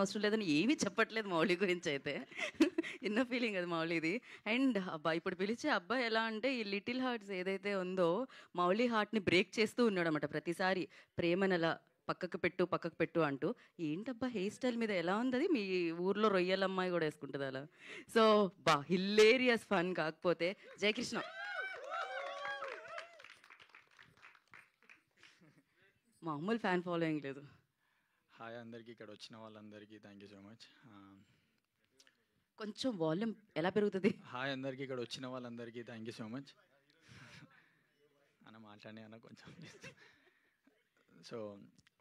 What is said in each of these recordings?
అవసరం లేదని ఏమీ చెప్పట్లేదు మౌలి గురించి అయితే. ఇన్నర్ ఫీలింగ్ అది మౌలిది. అండ్ అబ్బా! ఇప్పుడు పిలిచే అబ్బాయి ఎలా అంటే ఈ 'లిటిల్ హార్ట్స్' ఏదైతే ఉందో మౌలి హార్ట్‌ని బ్రేక్ చేస్తూ ఉన్నాడన్నమాట ప్రతిసారి. ప్రేమనలా పక్కకు పెట్టు, పక్కకు పెట్టు అంటూ. ఏంటబ్బా హెయిర్ స్టైల్ మీద ఎలా ఉందది? మీ ఊర్లో రొయ్యలమ్మాయి గూడా యేసుకుంటదా అలా? సో, హిల్లేరియస్ ఫన్ కాకపోతే జయకృష్ణ మామూలు ఫ్యాన్ ఫాలోయింగ్ లేదు. హాయ్ అందరికీ, ఇక్కడ వచ్చిన వాళ్ళందరికీ థ్యాంక్ యూ సో మచ్. కొంచెం వాల్యూమ్ ఎలా పెరుగుతది? హాయ్ అందరికీ, ఇక్కడ వచ్చిన వాళ్ళందరికీ థ్యాంక్ యూ సో మచ్. అన్న మాట్లాడి అన్న కొంచెం. సో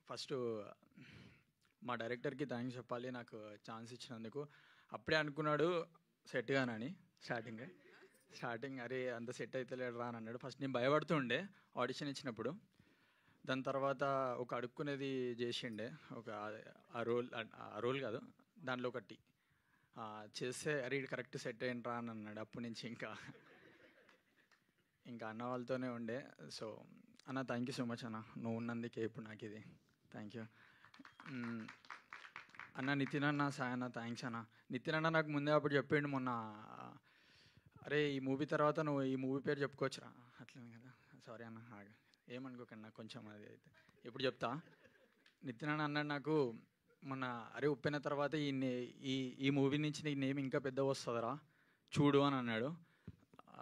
ఫస్ట్ మా డైరెక్టర్కి థ్యాంక్స్ చెప్పాలి, నాకు ఛాన్స్ ఇచ్చినందుకు. అప్పుడే అనుకున్నాడు సెట్ గానని స్టార్టింగ్ అరే అంత సెట్ అవుతలేడు రా అని అన్నాడు. ఫస్ట్ నేను భయపడుతూ ఉండే ఆడిషన్ ఇచ్చినప్పుడు. దాని తర్వాత ఒక అడుక్కునేది చేసిండే, ఒక ఆ రోల్ కాదు దాంట్లో ఒకటి చేస్తే అరే ఇది కరెక్ట్ సెట్ అయ్యిండ్రా అని అన్నాడు. అప్పటి నుంచి ఇంకా అన్న వాళ్ళతోనే ఉండే. సో అన్న థ్యాంక్ యూ సో మచ్ అన్న, నువ్వు ఉన్నందుకే ఇప్పుడు నాకు ఇది. థ్యాంక్ యూ అన్న. నితిన్ అన్న, సాయి అన్న థ్యాంక్స్ అన్న. నితిన్ అన్న నాకు ముందే అప్పుడు చెప్పిండు మొన్న, అరే ఈ మూవీ తర్వాత నువ్వు ఈ మూవీ పేరు చెప్పుకోవచ్చురా అట్లనే కదా. సారీ అన్న, ఏమనుకోకండి నాకు కొంచెం అది అయితే ఇప్పుడు చెప్తా. నితిన్ అన్న అన్నాడు నాకు మొన్న, అరే ఉప్పెన తర్వాత ఈ మూవీ నుంచి నీ నేమ్ ఇంకా పెద్ద వస్తుందిరా చూడు అని అన్నాడు.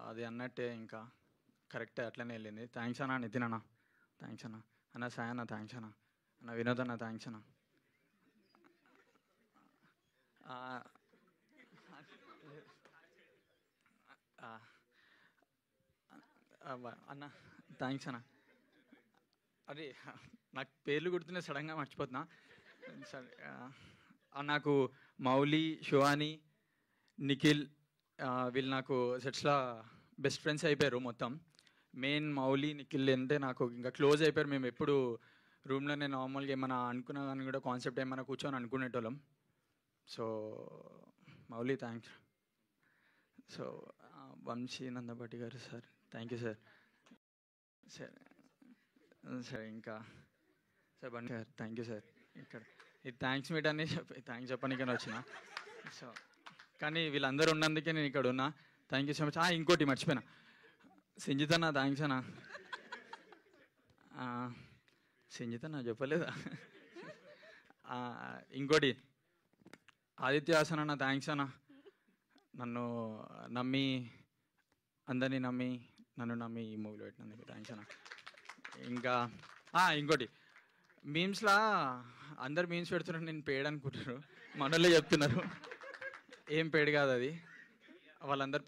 అది అన్నట్టే ఇంకా కరెక్టే అట్లనే వెళ్ళింది. థ్యాంక్స్ అన్న నితిన్ అన్న, థ్యాంక్స్ అన్న. అన్న సాయి అన్న థ్యాంక్స్ అన్న. అన్న వినోద్ అన్న థ్యాంక్స్ అన్న. అన్న థ్యాంక్స్ అన్న. అరే నాకు పేర్లు గుర్తున్నాయి, సడన్గా మర్చిపోతున్నా. సరే నాకు మౌలి, శివాని, నిఖిల్ వీళ్ళు నాకు సెట్స్లో బెస్ట్ ఫ్రెండ్స్ అయిపోయారు మొత్తం. మెయిన్ మౌలి, నిఖిల్ అంటే నాకు ఇంకా క్లోజ్ అయిపోయారు. మేము ఎప్పుడు రూమ్లోనే నార్మల్గా ఏమైనా అనుకున్నా కానీ కూడా కాన్సెప్ట్ ఏమైనా కూర్చొని అనుకునేటోళ్ళం. So Mouli thanks. So Vamshi Nandapati garu sir thank you sir. సరే సరే ఇంకా సార్ బండి సార్ థ్యాంక్ యూ సార్. ఇక్కడ ఇది థ్యాంక్స్ మీట్ అని థ్యాంక్స్ చెప్పడానికని వచ్చిన. సో కానీ వీళ్ళందరూ ఉన్నందుకే నేను ఇక్కడ ఉన్నా. Thank you so much. ఇంకోటి మర్చిపోయినా, సంజిత్ అన్న థ్యాంక్స్ అన్న. సంజిత్ అన్న చెప్పలేదా? ఇంకోటి ఆదిత్య హాసన్ అన్న థ్యాంక్స్ అన్న. నన్ను నమ్మి అందరినీ నన్ను నమ్మి ఈ మూవీలో పెట్టినందుకు థ్యాంక్స్ అన్న. ఇంకా ఇంకోటి మీమ్స్లా అందరు మీమ్స్ పెడుతున్నారు, నేను పేడ్ అనుకుంటున్నారు, మనోళ్ళే చెప్తున్నారు. ఏం పేడ్ కాదు అది, వాళ్ళందరూ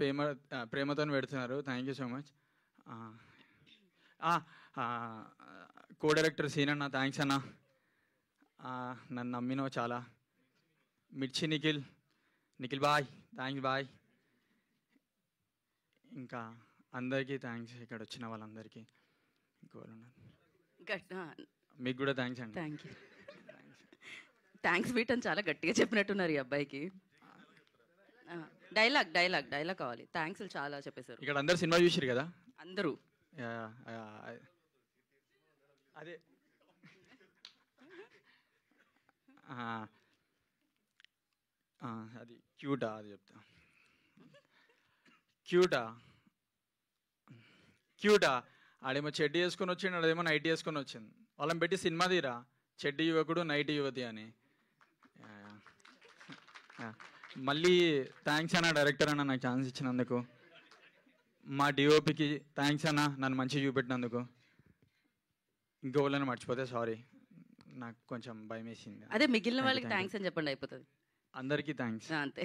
ప్రేమతో పెడుతున్నారు. Thank you so much. Co director సీన్ అన్న థ్యాంక్స్ అన్న, నన్ను నమ్మినో చాలా. మిర్చి నిఖిల్ బాయ్ థ్యాంక్స్ బాయ్. ఇంకా అందరికీ థ్యాంక్స్, ఇక్కడ వచ్చిన వాళ్ళందరికీ. ఇంకోళ్ళు ఉన్నారు, మీకు కూడా థ్యాంక్స్ అండి. Thank you. థ్యాంక్స్ బీట్ అని చాలా గట్టిగా చెప్పినట్టున్నారు ఈ అబ్బాయికి. డైలాగ్ కావాలి. థ్యాంక్స్ చాలా చెప్పేశారు. ఇక్కడ అందరు సినిమా చూసారు కదా అందరూ. అదే అది క్యూటా, అది చెప్తా. క్యూటా ఆడేమో చెడ్డీ వేసుకొని వచ్చిండు, అదేమో నైట్ వేసుకొని వచ్చింది. వాళ్ళని పెట్టి సినిమా తీరా, చెడ్డీ యువకుడు నైట్ యువతి అని. మళ్ళీ థ్యాంక్స్ అన్న డైరెక్టర్ అన్న, నాకు ఛాన్స్ ఇచ్చినందుకు. మా డిఓపికి థ్యాంక్స్ అన్న, నన్ను మంచిగా చూపెట్టినందుకు. ఇంకోళ్ళని మర్చిపోతే సారీ, నాకు కొంచెం భయం వేసింది. అదే మిగిలిన వాళ్ళకి థ్యాంక్స్ అని చెప్పండి, అయిపోతుంది. అందరికీ థ్యాంక్స్ అంతే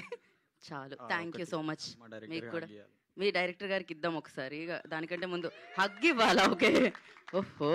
చాలు. Thank you so much. మా మీకు కూడా డైరెక్టర్ మీ డైరెక్టర్ గారికి ఇద్దాం ఒకసారి. దానికంటే ముందు హగ్ ఇవ్వాలా? ఓకే. ఓహో